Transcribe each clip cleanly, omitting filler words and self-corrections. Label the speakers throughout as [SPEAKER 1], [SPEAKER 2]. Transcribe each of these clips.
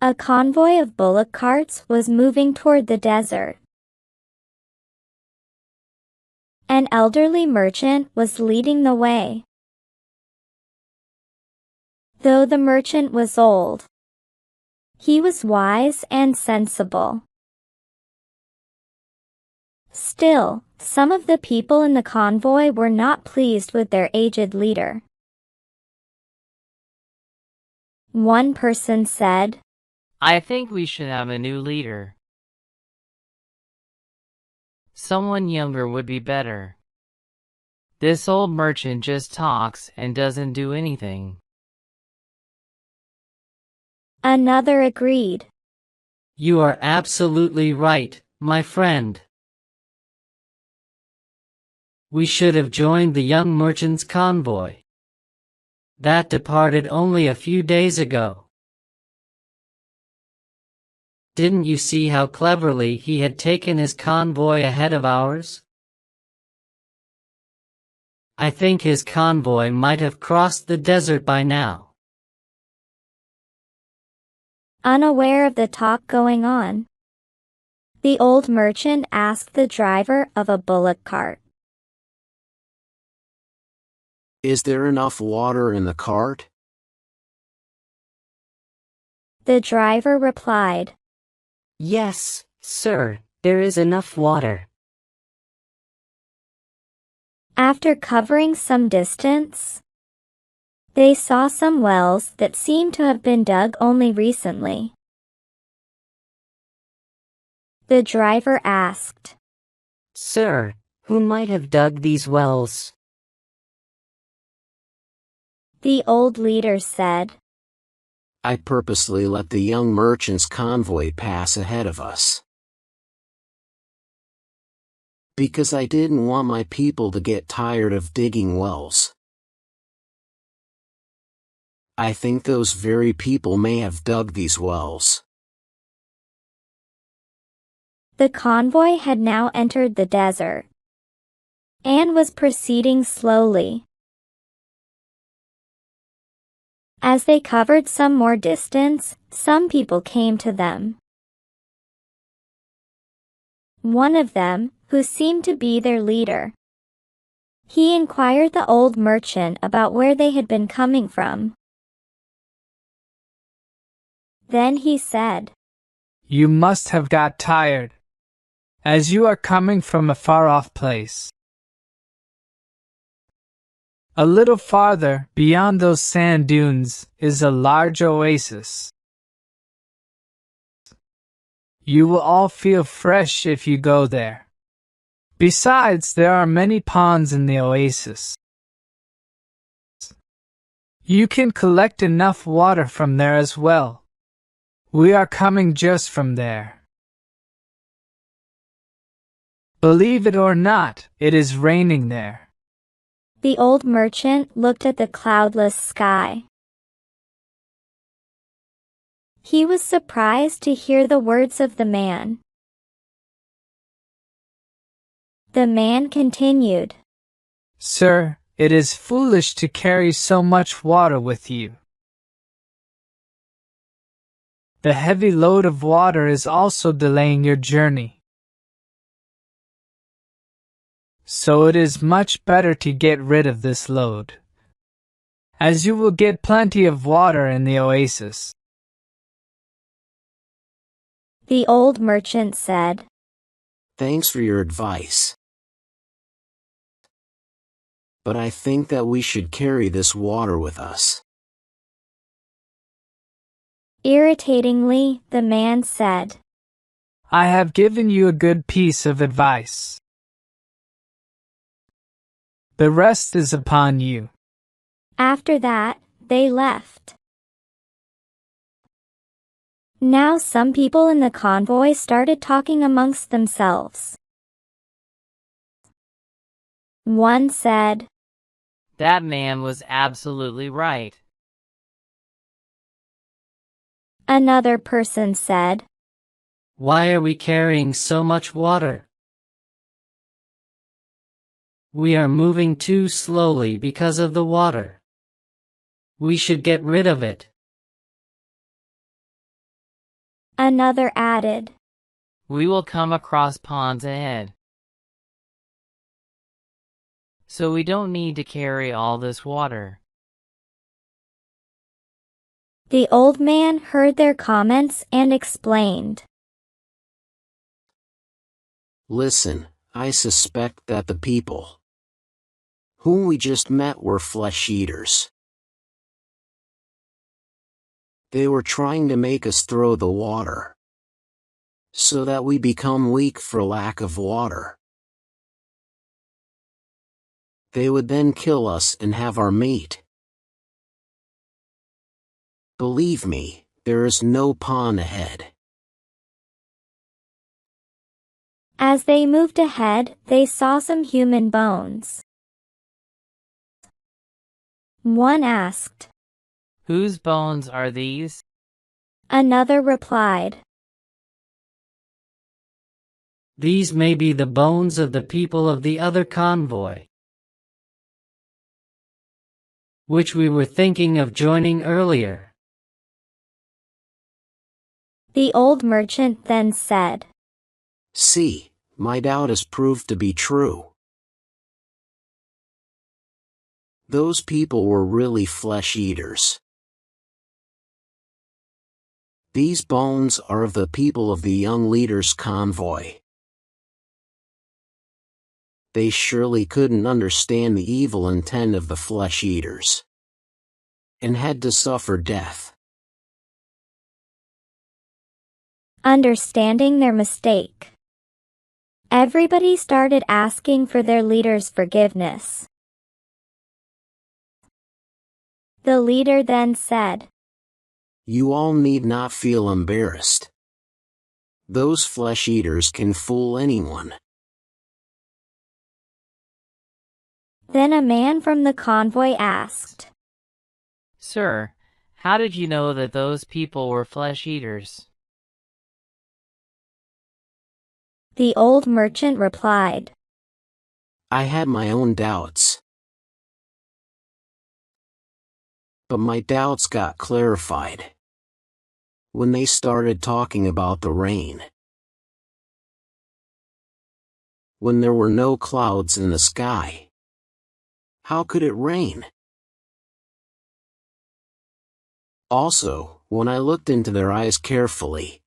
[SPEAKER 1] A convoy of bullock carts was moving toward the desert. An elderly merchant was leading the way. Though the merchant was old, he was wise and sensible. Still, some of the people in the convoy were not pleased with their aged leader. One person said,
[SPEAKER 2] "I think we should have a new leader. Someone younger would be better. This old merchant just talks and doesn't do anything."
[SPEAKER 1] Another agreed.
[SPEAKER 3] "You are absolutely right, my friend. We should have joined the young merchant's convoy that departed only a few days ago. Didn't you see how cleverly he had taken his convoy ahead of ours? I think his convoy might have crossed the desert by now."
[SPEAKER 1] Unaware of the talk going on, the old merchant asked the driver of a bullock cart,
[SPEAKER 4] "Is there enough water in the cart?"
[SPEAKER 1] The driver replied,
[SPEAKER 5] "Yes, sir, there is enough water."
[SPEAKER 1] After covering some distance, they saw some wells that seemed to have been dug only recently. The driver asked,
[SPEAKER 5] "Sir, who might have dug these wells?"
[SPEAKER 1] The old leader said,
[SPEAKER 4] "I purposely let the young merchant's convoy pass ahead of us, because I didn't want my people to get tired of digging wells. I think those very people may have dug these wells."
[SPEAKER 1] The convoy had now entered the desert and was proceeding slowly. As they covered some more distance, some people came to them. One of them, who seemed to be their leader, he inquired the old merchant about where they had been coming from. Then he said,
[SPEAKER 6] "You must have got tired, as you are coming from a far-off place. A little farther, beyond those sand dunes, is a large oasis. You will all feel fresh if you go there. Besides, there are many ponds in the oasis. You can collect enough water from there as well. We are coming just from there. Believe it or not, it is raining there."
[SPEAKER 1] The old merchant looked at the cloudless sky. He was surprised to hear the words of the man. The man continued,
[SPEAKER 6] "Sir, it is foolish to carry so much water with you. The heavy load of water is also delaying your journey. So it is much better to get rid of this load, as you will get plenty of water in the oasis."
[SPEAKER 1] The old merchant said,
[SPEAKER 4] "Thanks for your advice, but I think that we should carry this water with us."
[SPEAKER 1] Irritatingly, the man said,
[SPEAKER 6] "I have given you a good piece of advice. The rest is upon you."
[SPEAKER 1] After that, they left. Now some people in the convoy started talking amongst themselves. One said,
[SPEAKER 2] "That man was absolutely right."
[SPEAKER 1] Another person said,
[SPEAKER 3] "Why are we carrying so much water? We are moving too slowly because of the water. We should get rid of it."
[SPEAKER 1] Another added.
[SPEAKER 2] We will come across ponds ahead. So we don't need to carry all this water.
[SPEAKER 1] The old man heard their comments and explained.
[SPEAKER 4] Listen, I suspect that the people whom we just met were flesh eaters. They were trying to make us throw the water, so that we become weak for lack of water. They would then kill us and have our meat. Believe me, there is no pond ahead.
[SPEAKER 1] As they moved ahead, they saw some human bones. One asked.
[SPEAKER 2] Whose bones are these?
[SPEAKER 1] Another replied.
[SPEAKER 3] These may be the bones of the people of the other convoy, which we were thinking of joining earlier.
[SPEAKER 1] The old merchant then said.
[SPEAKER 4] See, my doubt has proved to be true. Those people were really flesh eaters. These bones are of the people of the young leader's convoy. They surely couldn't understand the evil intent of the flesh eaters, and had to suffer death.
[SPEAKER 1] Understanding their mistake, everybody started asking for their leader's forgiveness. The leader then said,
[SPEAKER 4] You all need not feel embarrassed. Those flesh eaters can fool anyone.
[SPEAKER 1] Then a man from the convoy asked,
[SPEAKER 2] Sir, how did you know that those people were flesh eaters?
[SPEAKER 1] The old merchant replied,
[SPEAKER 4] I had my own doubts. But my doubts got clarified when they started talking about the rain. When there were no clouds in the sky, how could it rain? Also, when I looked into their eyes carefully,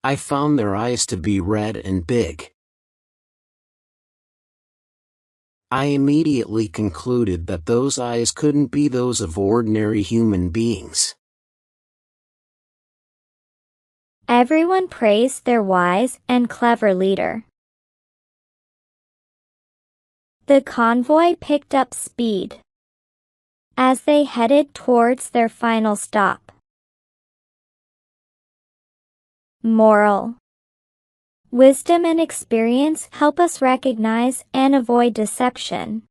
[SPEAKER 4] I found their eyes to be red and big. I immediately concluded that those eyes couldn't be those of ordinary human beings.
[SPEAKER 1] Everyone praised their wise and clever leader. The convoy picked up speed as they headed towards their final stop. Moral: wisdom and experience help us recognize and avoid deception.